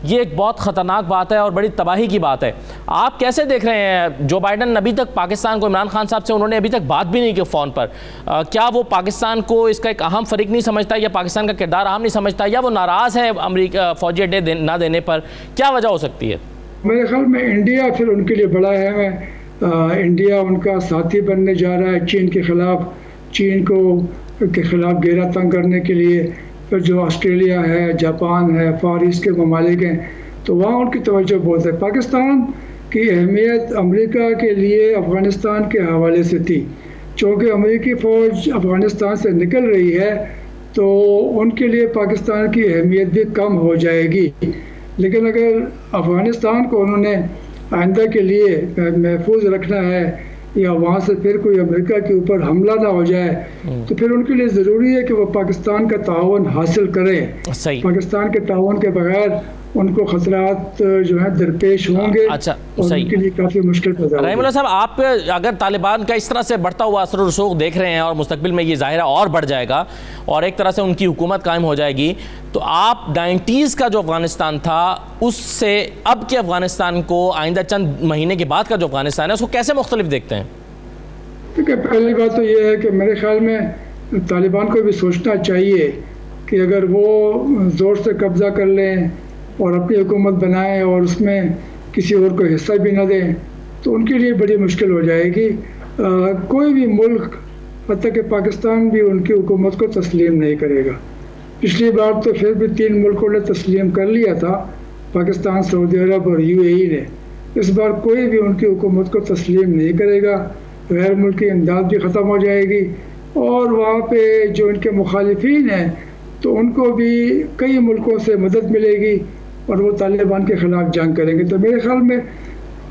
ये एक बहुत ख़तरनाक बात है और बड़ी तबाही की बात है। आप कैसे देख रहे हैं जो बाइडन अभी तक पाकिस्तान को, इमरान खान साहब से उन्होंने अभी तक बात भी नहीं की फ़ोन पर, क्या वो पाकिस्तान को इसका एक अहम फरीक नहीं समझता या पाकिस्तान का किरदार अहम नहीं समझता या वो नाराज़ है अमरीका फ़ौजी अड्डे ना देने पर? क्या वजह हो सकती है? मेरे ख्याल में इंडिया फिर उनके लिए बड़ा है। इंडिया उनका साथी बनने जा रहा है चीन के ख़िलाफ़, चीन के ख़िलाफ़ घेरा तंग करने के लिए। फिर जो ऑस्ट्रेलिया है, जापान है, फार ईस्ट के ममालिक हैं, तो वहाँ उनकी तवज्जो बहुत है। पाकिस्तान की अहमियत अमेरिका के लिए अफ़गानिस्तान के हवाले से थी। चूँकि अमेरिकी फ़ौज अफ़गानिस्तान से निकल रही है तो उनके लिए पाकिस्तान की अहमियत भी कम हो जाएगी। लेकिन अगर अफ़गानिस्तान को उन्होंने आइंदा के लिए महफूज रखना है या वहाँ से फिर कोई अमेरिका के ऊपर हमला ना हो जाए, तो फिर उनके लिए ज़रूरी है कि वो पाकिस्तान का ताउन हासिल करें। सही। पाकिस्तान के ताउन के बगैर उनको खतरात जो है दरपेश होंगे। अच्छा, और सही। उनके लिए काफ़ी मुश्किल पैदा होगी। रहीमुल्लाह साहब, आप अगर तालिबान का इस तरह से बढ़ता हुआ असर और रसूख देख रहे हैं और मुस्तकबिल में ये ज़ाहिर है और बढ़ जाएगा और एक तरह से उनकी हुकूमत कायम हो जाएगी, तो आप 90s का जो अफ़गानिस्तान था उससे अब के अफ़गानिस्तान को, आइंदा चंद महीने के बाद का जो अफ़गानिस्तान है, उसको कैसे मुख्तलिफ देखते हैं? देखिए, पहली बात तो ये है कि मेरे ख्याल में तालिबान को भी सोचना चाहिए कि अगर वो ज़ोर से कब्ज़ा कर लें और अपनी हुकूमत बनाएं और उसमें किसी और को हिस्सा भी न दें, तो उनके लिए बड़ी मुश्किल हो जाएगी। कोई भी मुल्क, हत्ता कि पाकिस्तान भी उनकी हुकूमत को तस्लीम नहीं करेगा। पिछली बार तो फिर भी 3 मुल्कों ने तस्लीम कर लिया था, पाकिस्तान, सऊदी अरब और UAE ने। इस बार कोई भी उनकी हुकूमत को तस्लीम नहीं करेगा। गैर मुल्की इमदाद भी ख़त्म हो जाएगी और वहाँ पे जो इनके मुखालिफिन हैं तो उनको भी कई मुल्कों से मदद मिलेगी और वो तालिबान के ख़िलाफ़ जंग करेंगे। तो मेरे ख़्याल में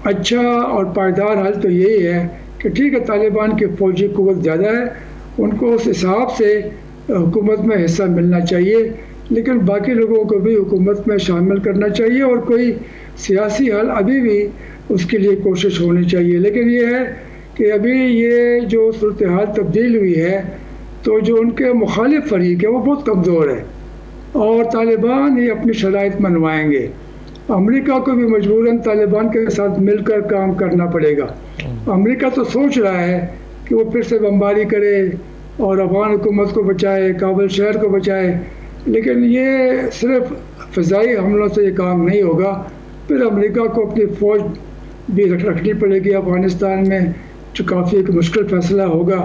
अच्छा और पायदार हल तो यही है कि ठीक है, तालिबान की फ़ौजी क़ुव्वत ज़्यादा है, उनको उस हिसाब से हुकूमत में हिस्सा मिलना चाहिए, लेकिन बाकी लोगों को भी हुकूमत में शामिल करना चाहिए और कोई सियासी हल अभी भी उसके लिए कोशिश होनी चाहिए। लेकिन ये है कि अभी ये जो सूरत हाल तब्दील हुई है तो जो उनके मुखालिफ फरीक है वो बहुत कमज़ोर है और तालिबान ही अपनी शराइत मनवाएंगे। अमेरिका को भी मजबूरन तालिबान के साथ मिलकर काम करना पड़ेगा। अमेरिका तो सोच रहा है कि वो फिर से बमबारी करे और अफगान हुकूमत को बचाए, काबुल शहर को बचाए, लेकिन ये सिर्फ फ़िज़ाई हमलों से ये काम नहीं होगा। फिर अमेरिका को अपनी फ़ौज भी रखनी पड़ेगी अफ़गानिस्तान में, जो काफ़ी एक मुश्किल फैसला होगा।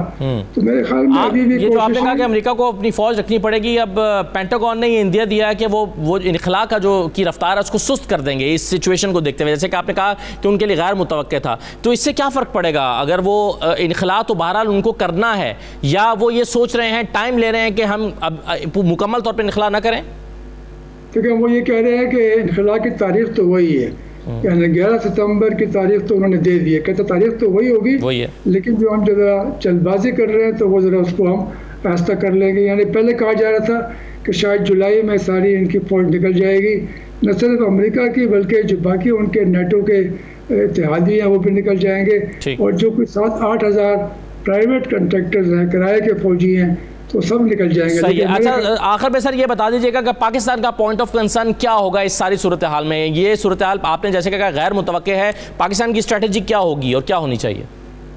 तो मेरे ख्याल में अभी भी ये जो आपने कहा कि अमेरिका को अपनी फ़ौज रखनी पड़ेगी, अब पेंटागन ने ये इंदिया दिया है कि वो इनखला का जो की रफ्तार है उसको सुस्त कर देंगे इस सिचुएशन को देखते हुए। जैसे कि आपने कहा कि उनके लिए गैर मुतवक्के था, तो इससे क्या फ़र्क पड़ेगा अगर वो इनखला तो बहरहाल उनको करना है, या वो ये सोच रहे हैं, टाइम ले रहे हैं कि हम अब मुकम्मल तौर पर इनखला ना करें? क्योंकि वो ये कह रहे हैं कि इनखला की तारीख तो वही है, यानी 11 सितंबर की तारीख तो उन्होंने दे दी है। कहते तारीख तो वही होगी, वही है, लेकिन जो हम ज़रा जल्दबाजी कर रहे हैं तो वो ज़रा उसको हम रास्ता कर लेंगे। यानी पहले कहा जा रहा था कि शायद जुलाई में सारी इनकी फ़ौज निकल जाएगी, न सिर्फ अमेरिका की बल्कि जो बाकी उनके नेटो के इत्तेहादी हैं वो भी निकल जाएंगे, और जो कुछ 7-8 हज़ार प्राइवेट कंट्रैक्टर्स हैं, किराए के फ़ौजी हैं, तो सब निकल जाएंगे। सही है। अच्छा, आखिर में सर ये बता दीजिएगा कि पाकिस्तान का पॉइंट ऑफ कंसर्न क्या होगा इस सारी सूरत हाल में? ये सूरत हाल आपने जैसे कहा गैर मुतवक्के है, पाकिस्तान की स्ट्रेटजी क्या होगी और क्या होनी चाहिए?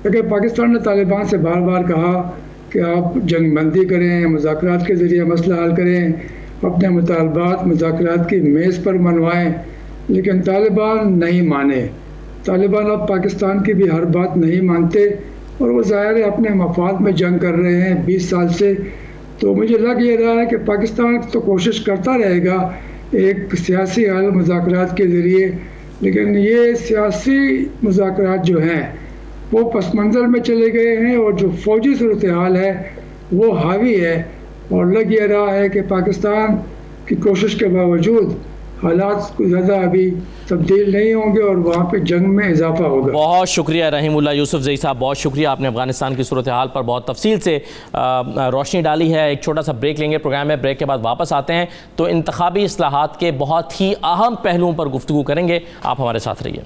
देखिए, पाकिस्तान ने तालिबान से बार बार कहा कि आप जंग बंदी करें, मुज़ाकरात के ज़रिए मसला हल करें, अपने मुतालबात मुज़ाकरात की मेज़ पर मनवाएं, लेकिन तालिबान नहीं माने। तालिबान अब पाकिस्तान की भी हर बात नहीं मानते और वो ज़ाहिर है अपने मफाद में जंग कर रहे हैं 20 साल से। तो मुझे लग ये रहा है कि पाकिस्तान तो कोशिश करता रहेगा एक सियासी हल मुज़ाकरात के ज़रिए, लेकिन ये सियासी मुज़ाकरात जो हैं वो पस मंज़र में चले गए हैं और जो फ़ौजी सूरत हाल है वो हावी है, और लग ये रहा है कि पाकिस्तान की कोशिश के बावजूद हालात को ज़्यादा अभी तब्दील नहीं होंगे और वहाँ पे जंग में इजाफा होगा। बहुत शुक्रिया रहीमुल्लाह यूसुफजई साहब, बहुत शुक्रिया, आपने अफगानिस्तान की सूरत हाल पर बहुत तफसील से रोशनी डाली है। एक छोटा सा ब्रेक लेंगे प्रोग्राम में, ब्रेक के बाद वापस आते हैं तो इंतखाबी इस्लाहात के बहुत ही अहम पहलुओं पर गुफ्तगू करेंगे। आप हमारे साथ रहिए।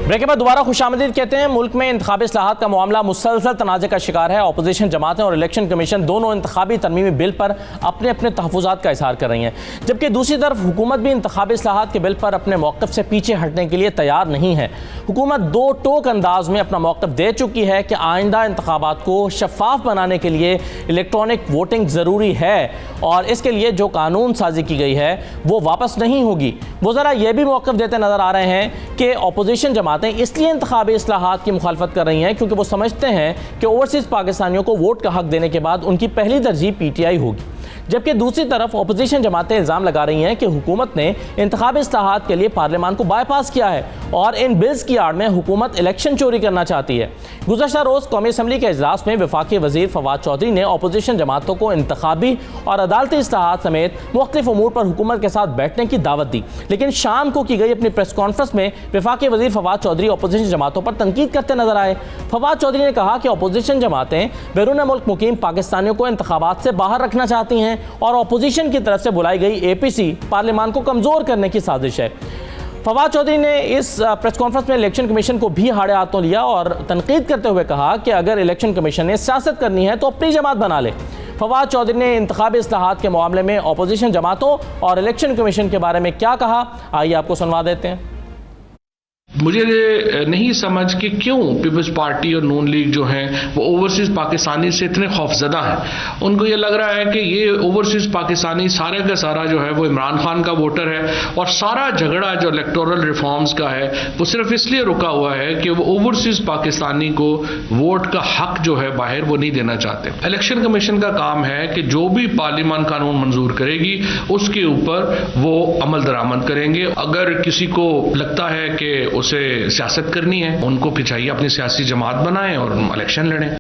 ब्रेक के बाद दोबारा खुशामदीद कहते हैं। मुल्क में इंतखाबी इस्लाहात का मामला मुसलसल तनाज़े का शिकार है। अपोजिशन जमातें और इलेक्शन कमीशन दोनों इंतखाबी तरमीमी बिल पर अपने अपने तहफ़्फ़ुज़ात का इज़हार कर रही हैं, जबकि दूसरी तरफ हुकूमत भी इंतखाबी इस्लाहात के बिल पर अपने मौक़िफ़ से पीछे हटने के लिए तैयार नहीं है। हुकूमत दो टोक अंदाज में अपना मौक़िफ़ दे चुकी है कि आइंदा इंतखाबात को शफ़ाफ बनाने के लिए इलेक्ट्रॉनिक वोटिंग ज़रूरी है और इसके लिए जो कानून साजी की गई है वो वापस नहीं होगी। वो ज़रा ये भी मौक़िफ़ देते नज़र आ रहे हैं कि अपोजिशन जमातें इसलिए इंतखाबी इस्लाहात की मुखालफत कर रही हैं क्योंकि वो समझते हैं कि ओवरसीज़ पाकिस्तानियों को वोट का हक देने के बाद उनकी पहली तरजीह PTI होगी, जबकि दूसरी तरफ अपोजिशन जमातें इल्ज़ाम लगा रही हैं कि हुकूमत ने इंतखाबी इस्लाहात के लिए पार्लियामान को बाईपास किया है और इन बिल्स की आड़ में हुकूमत इलेक्शन चोरी करना चाहती है। गुज़श्ता रोज़ कौमी असम्बली के इजलास में वफाकी वज़ीर फवाद चौधरी ने अपोजिशन जमातों को इंतखाबी और अदालती इस्लाहात समेत मुख्तलिफ उमूर पर हुकूमत के साथ बैठने की दावत दी, लेकिन शाम को की गई अपनी प्रेस कॉन्फ्रेंस में वफाकी वज़ीर फवाद चौधरी अपोजिशन जमातों पर तनकीद करते नजर आए। फवाद चौधरी ने कहा कि अपोजिशन जमातें बैरून मुल्क मुकीम पाकिस्तानियों को इंतखाबात से बाहर रखना चाहती हैं और अपोजिशन की तरफ से बुलाई गई APC पार्लियामान को कमज़ोर करने की साजिश है। फवाद चौधरी ने इस प्रेस कॉन्फ्रेंस में इलेक्शन कमीशन को भी हाड़े हाथों लिया और तनकीद करते हुए कहा कि अगर इलेक्शन कमीशन ने सियासत करनी है तो अपनी जमात बना ले। फवाद चौधरी ने इंतखाबी इस्लाहात के मामले में अपोजिशन जमातों और इलेक्शन कमीशन के बारे में क्या कहा, आइए आपको सुनवा देते हैं। मुझे नहीं समझ कि क्यों पीपल्स पार्टी और नून लीग जो हैं वो ओवरसीज पाकिस्तानी से इतने खौफजदा हैं। उनको ये लग रहा है कि ये ओवरसीज पाकिस्तानी सारे का सारा जो है वो इमरान खान का वोटर है और सारा झगड़ा जो इलेक्टोरल रिफॉर्म्स का है वो सिर्फ इसलिए रुका हुआ है कि वो ओवरसीज पाकिस्तानी को वोट का हक जो है बाहर वो नहीं देना चाहते। इलेक्शन कमीशन का काम है कि जो भी पार्लियामान कानून मंजूर करेगी उसके ऊपर वो अमल दरामद करेंगे। अगर किसी को लगता है कि उसे सियासत करनी है, उनको भी चाहिए अपनी सियासी जमात बनाएं और इलेक्शन लड़ें।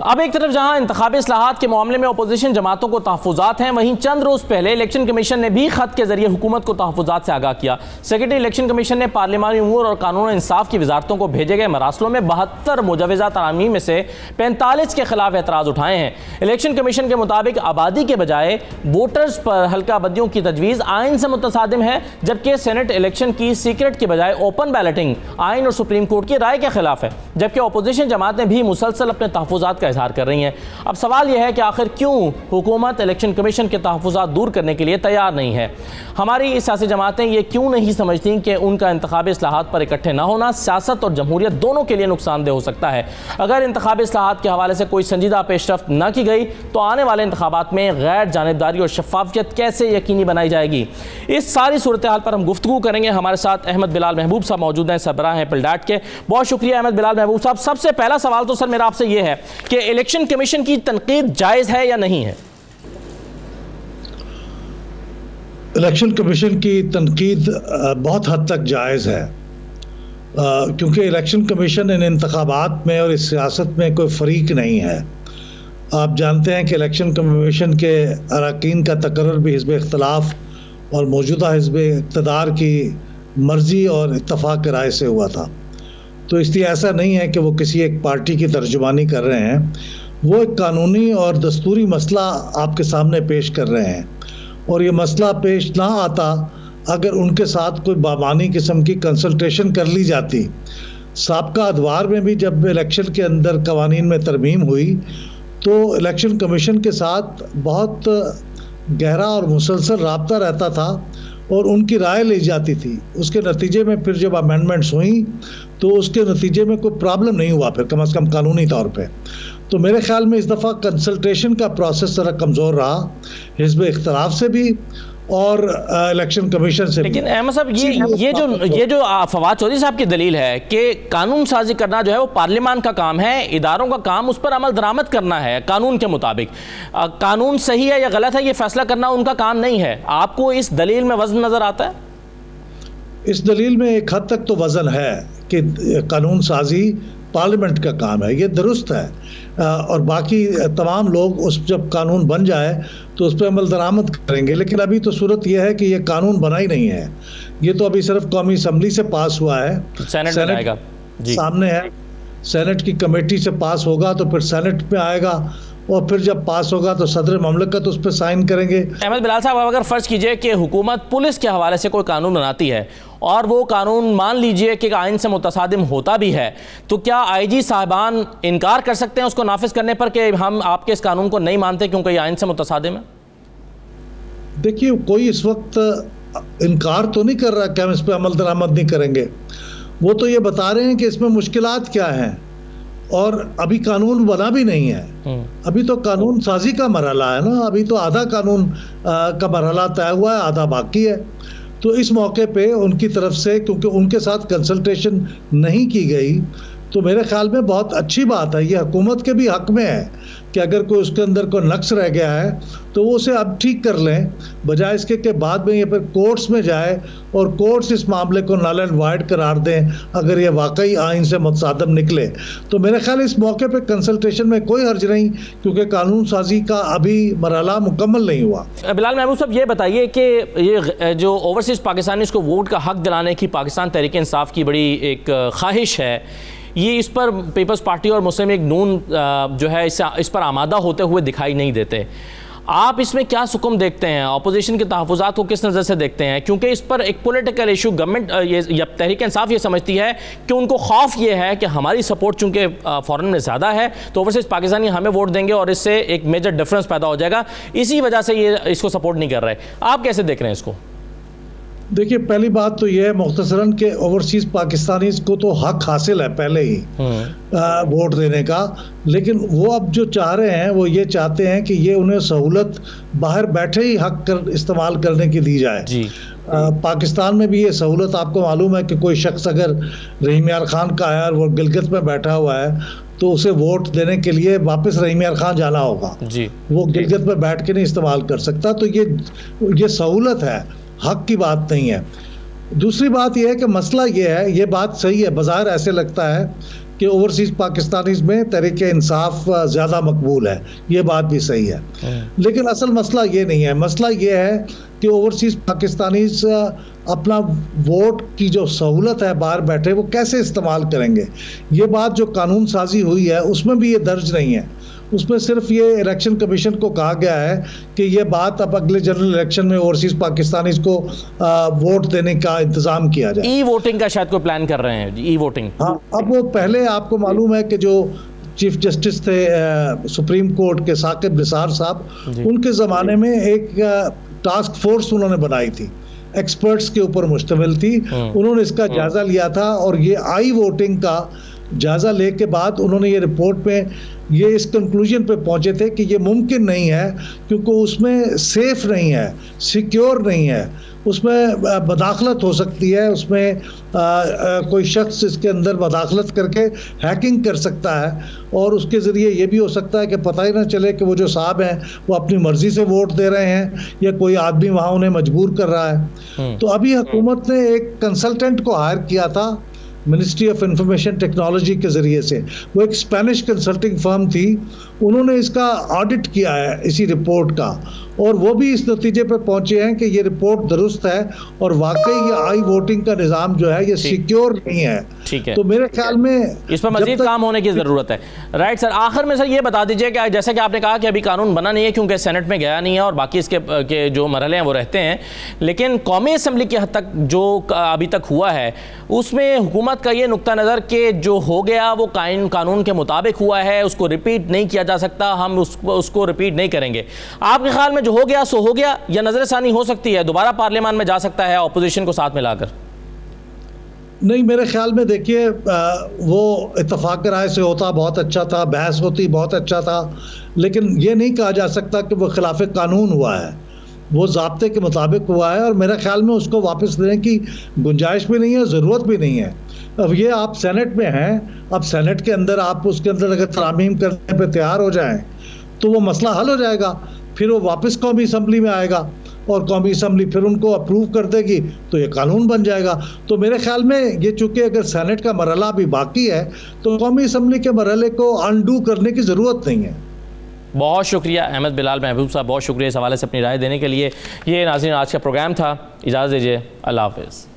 अब एक तरफ जहां इंतखाबी इस्लाहात के मामले में अपोजिशन जमातों को तहफ़्फ़ुज़ात हैं, वहीं चंद रोज़ पहले इलेक्शन कमीशन ने भी ख़त के जरिए हुकूमत को तहफ़्फ़ुज़ात से आगाह किया। सेक्रेटरी इलेक्शन कमीशन ने पार्लिमानी उमूर और कानून और इंसाफ की वजारतों को भेजे गए मरासलों में 72 मुजवज़ा तरामीम में से 45 के खिलाफ एतराज़ उठाए हैं। इलेक्शन कमीशन के मुताबिक आबादी के बजाय वोटर्स पर हल्का बंदियों की तजवीज़ आइन से मुतसादिम है, जबकि सेनेट इलेक्शन की सीक्रेट के बजाय ओपन बैलेटिंग आइन और सुप्रीम कोर्ट की राय के खिलाफ है, जबकि अपोजिशन जमातें भी मुसलसल अपने तहफ़्फ़ुज़ात का इजहार कर रही हैं। अब सवाल यह है कि आखिर क्यों हुकूमत इलेक्शन कमीशन के तहफ़्फ़ुज़ात दूर करने के लिए तैयार नहीं है। हमारी सियासी जमातें ये क्यों नहीं समझती कि उनका इंतखाबी इस्लाहात पर इकट्ठे ना होना सियासत और जमहूरियत दोनों के लिए नुकसानदेह हो सकता है। अगर इंतखाबी इस्लाहात के हवाले से कोई संजीदा पेशरफ्त न की गई तो आने वाले इंतखाबात में गैर जानिबदारी और शफाफियत कैसे यकीनी बनाई जाएगी। इस सारी सूरत हाल पर हम गुफ्तगू करेंगे। हमारे साथ अहमद बिलाल महबूब साहब मौजूद हैं, सरबराह हैं पिलडाट के। बहुत शुक्रिया अहमद बिलाल महबूब साहब। सबसे पहला सवाल तो सर मेरा आपसे ये है कि इलेक्शन कमीशन की तनकीद जायज़ है या नहीं है? इलेक्शन कमीशन की तनकीद बहुत हद तक जायज़ है, क्योंकि इलेक्शन कमीशन इन इंतखाबात में और इस सियासत में कोई फ़रीक नहीं है। आप जानते हैं कि इलेक्शन कमीशन के अरकान का तकर्रर भी हिज़्ब इख्तिलाफ और मौजूदा हिज़्ब इक़्तिदार की मर्ज़ी और इत्तफ़ाक़ की राय से हुआ था। तो इसलिए ऐसा नहीं है कि वो किसी एक पार्टी की तर्जुमानी कर रहे हैं, वो एक कानूनी और दस्तूरी मसला आपके सामने पेश कर रहे हैं। और ये मसला पेश ना आता अगर उनके साथ कोई बामानी किस्म की कंसल्टेशन कर ली जाती। साबका अदवार में भी जब इलेक्शन के अंदर कवानीन में तरमीम हुई तो इलेक्शन कमीशन के साथ बहुत गहरा और मुसलसल राब्ता रहता था और उनकी राय ली जाती थी। उसके नतीजे में फिर जब अमेंडमेंट्स हुई तो उसके नतीजे में कोई प्रॉब्लम नहीं हुआ फिर कम से कम कानूनी तौर पे। तो मेरे ख्याल में इस दफ़ा कंसल्टेशन का प्रोसेस ज़रा कमज़ोर रहा, हिज़्ब इख्तिलाफ से भी और इलेक्शन कमीशन से। लेकिन अहमद साहब ये जो फवाद चौधरी साहब की दलील है कि कानून साजी करना जो है वो पार्लियामान का काम है, इदारों का काम उस पर अमल दरामद करना है कानून के मुताबिक। कानून सही है या गलत है ये फैसला करना उनका काम नहीं है। आपको इस दलील में वजन नज़र आता है? इस दलील में एक हद तक तो वजन है कि कानून साजी पार्लियामेंट का काम है, ये दुरुस्त है। और बाकी तमाम लोग उस जब कानून बन जाए तो उस पर अमल दरामद करेंगे। लेकिन अभी तो सूरत यह है कि ये कानून बना ही नहीं है, ये तो अभी सिर्फ कौमी असम्बली से पास हुआ है, सेनेट सामने है, सेनेट की कमेटी से पास होगा तो फिर सेनेट में आएगा और फिर जब पास होगा तो सदर ममलकत उस पर साइन करेंगे। अहमद बिलाल साहब, अगर फ़र्ज़ कीजिए कि हुकूमत पुलिस के हवाले से कोई कानून बनाती है और वो कानून मान लीजिए कि आइन से मुतसादिम होता भी है, तो क्या आईजी साहिबान इनकार कर सकते हैं उसको नाफिज करने पर कि हम आपके इस कानून को नहीं मानते क्योंकि ये आइन से मुतसादिम है? देखिए, कोई इस वक्त इनकार तो नहीं कर रहा कि हम इस पर अमल दरामद नहीं करेंगे। वो तो ये बता रहे हैं कि इसमें मुश्किलात क्या हैं और अभी कानून बना भी नहीं है। अभी तो कानून साजी का मरहला है ना, अभी तो आधा कानून का मरहला तय हुआ है, आधा बाकी है। तो इस मौके पे उनकी तरफ से क्योंकि उनके साथ कंसल्टेशन नहीं की गई तो मेरे ख्याल में बहुत अच्छी बात है। ये हुकूमत के भी हक में है कि अगर कोई उसके अंदर कोई नक्स रह गया है तो वो उसे अब ठीक कर लें, बजाय इसके कि बाद में ये फिर कोर्ट्स में जाए और कोर्ट्स इस मामले को नल एंड वाइड करार दें अगर ये वाकई आइन से मुतसादिम निकले। तो मेरे ख्याल इस मौके पे कंसल्टेशन में कोई हर्ज नहीं, क्योंकि कानून साजी का अभी मरहला मुकम्मल नहीं हुआ। बिलाल महबूब साहब, ये बताइए कि ये जो ओवरसीज़ पाकिस्तानी को वोट का हक दिलाने की पाकिस्तान तहरीक इंसाफ की बड़ी एक ख्वाहिश है, ये इस पर पीपल्स पार्टी और मुस्लिम लीग नून जो है इस पर आमादा होते हुए दिखाई नहीं देते। आप इसमें क्या सुकुम देखते हैं, अपोजिशन के तहफ़्फ़ुज़ात को किस नज़र से देखते हैं? क्योंकि इस पर एक पॉलिटिकल इशू गवर्नमेंट ये तहरीक इंसाफ ये समझती है कि उनको खौफ ये है कि हमारी सपोर्ट चूँकि फ़ॉरेन में ज़्यादा है तो ओवरसीज़ पाकिस्तानी हमें वोट देंगे और इससे एक मेजर डिफरेंस पैदा हो जाएगा, इसी वजह से ये इसको सपोर्ट नहीं कर रहे। आप कैसे देख रहे हैं इसको? देखिए, पहली बात तो यह है मुख्तसरन के ओवरसीज़ पाकिस्तानी को तो हक हासिल है पहले ही वोट देने का, लेकिन वो अब जो चाह रहे हैं वो ये चाहते हैं कि ये उन्हें सहूलत बाहर बैठे ही इस्तेमाल करने की दी जाए जी। पाकिस्तान में भी ये सहूलत आपको मालूम है कि कोई शख्स अगर रहीम यार खान का है और वो गिलगित में बैठा हुआ है तो उसे वोट देने के लिए वापस रहीम यार खान जाना होगा जी। वो गिलगित में बैठ के नहीं इस्तेमाल कर सकता। तो ये सहूलत है, हक की बात नहीं है। दूसरी बात यह है कि मसला ये है, ये बात सही है, बाज़ाहिर ऐसे लगता है कि ओवरसीज़ पाकिस्तानीज़ में तहरीक इंसाफ ज़्यादा मकबूल है, ये बात भी सही है, लेकिन असल मसला ये नहीं है। मसला ये है कि ओवरसीज़ पाकिस्तानीज़ अपना वोट की जो सहूलत है बाहर बैठे वो कैसे इस्तेमाल करेंगे। ये बात जो कानून साजी हुई है उसमें भी ये दर्ज नहीं है, उसमें सिर्फ ये इलेक्शन कमीशन को कहा गया है कि ये बात अब अगले जनरल इलेक्शन में ओवरसीज़ पाकिस्तानीज़ को वोट देने का इंतज़ाम किया जाए। ई वोटिंग का शायद कोई प्लान कर रहे हैं, ई वोटिंग। हाँ, अब वो पहले आपको मालूम है कि जो चीफ जस्टिस थे सुप्रीम कोर्ट के साकिब निसार साहब, उनके ज़माने में एक टास्क फोर्स उन्होंने बनाई थी, एक्सपर्ट्स के ऊपर मुश्तमिल थी। उन्होंने इसका जायज़ा लिया था और ये आई वोटिंग का जायज़ा ले के बाद उन्होंने ये रिपोर्ट में ये इस कंक्लूजन पे पहुंचे थे कि ये मुमकिन नहीं है क्योंकि उसमें सेफ नहीं है, सिक्योर नहीं है, उसमें मदाखलत हो सकती है, उसमें कोई शख्स इसके अंदर मदाखलत करके हैकिंग कर सकता है और उसके ज़रिए ये भी हो सकता है कि पता ही ना चले कि वो जो साहब हैं वो अपनी मर्ज़ी से वोट दे रहे हैं या कोई आदमी वहाँ उन्हें मजबूर कर रहा है। तो अभी हुकूमत ने एक कंसल्टेंट को हायर किया था मिनिस्ट्री ऑफ इंफॉर्मेशन टेक्नोलॉजी के ज़रिए से, वो एक स्पेनिश कंसल्टिंग फर्म थी, उन्होंने इसका ऑडिट किया है इसी रिपोर्ट का और वो भी इस नतीजे पर पहुंचे हैं कि ये रिपोर्ट दुरुस्त है और वाकई ये आई वोटिंग का निज़ाम जो है ये सिक्योर नहीं है। ठीक है, तो मेरे ख्याल में इस पर मजीद काम होने की ज़रूरत है। राइट सर, आखिर में सर ये बता दीजिए कि जैसा कि आपने कहा कि अभी कानून बना नहीं है क्योंकि सेनेट में गया नहीं है और बाकी इसके के जो मरहले हैं वो रहते हैं, लेकिन कौमी असम्बली की हद तक जो अभी तक हुआ है उसमें हुकूमत का ये नुक्ता नज़र कि जो हो गया वो कानून के मुताबिक हुआ है, उसको रिपीट नहीं किया जा सकता, हम उसको रिपीट नहीं करेंगे। आपके ख्याल में जो हो गया सो हो गया या नजरसानी हो सकती है, दोबारा पार्लियामान में जा सकता है अपोजिशन को साथ मिलाकर? नहीं, मेरे ख्याल में देखिए वो इत्तफाक राय से होता बहुत अच्छा था, बहस होती बहुत अच्छा था, लेकिन ये नहीं कहा जा सकता कि वो खिलाफ कानून हुआ है, वो ज़ाब्ते के मुताबिक हुआ है और मेरे ख्याल में उसको वापस देने की गुंजाइश भी नहीं है, ज़रूरत भी नहीं है। अब ये आप सेनेट में हैं, अब सेनेट के अंदर आप उसके अंदर अगर तरामीम करने पर तैयार हो जाएं तो वो मसला हल हो जाएगा, फिर वो वापस कौमी असम्बली में आएगा और कौमी असम्बली फिर उनको अप्रूव कर देगी तो ये कानून बन जाएगा। तो मेरे ख्याल में ये चूँकि अगर सेनेट का मरहला भी बाकी है तो कौमी असम्बली के मरहले को अनडू करने की ज़रूरत नहीं है। बहुत शुक्रिया अहमद बिलाल महबूब साहब, बहुत शुक्रिया इस हवाले से अपनी राय देने के लिए। ये नाज़रीन आज का प्रोग्राम था, इजाज़त दीजिए, अल्लाह हाफ़िज़।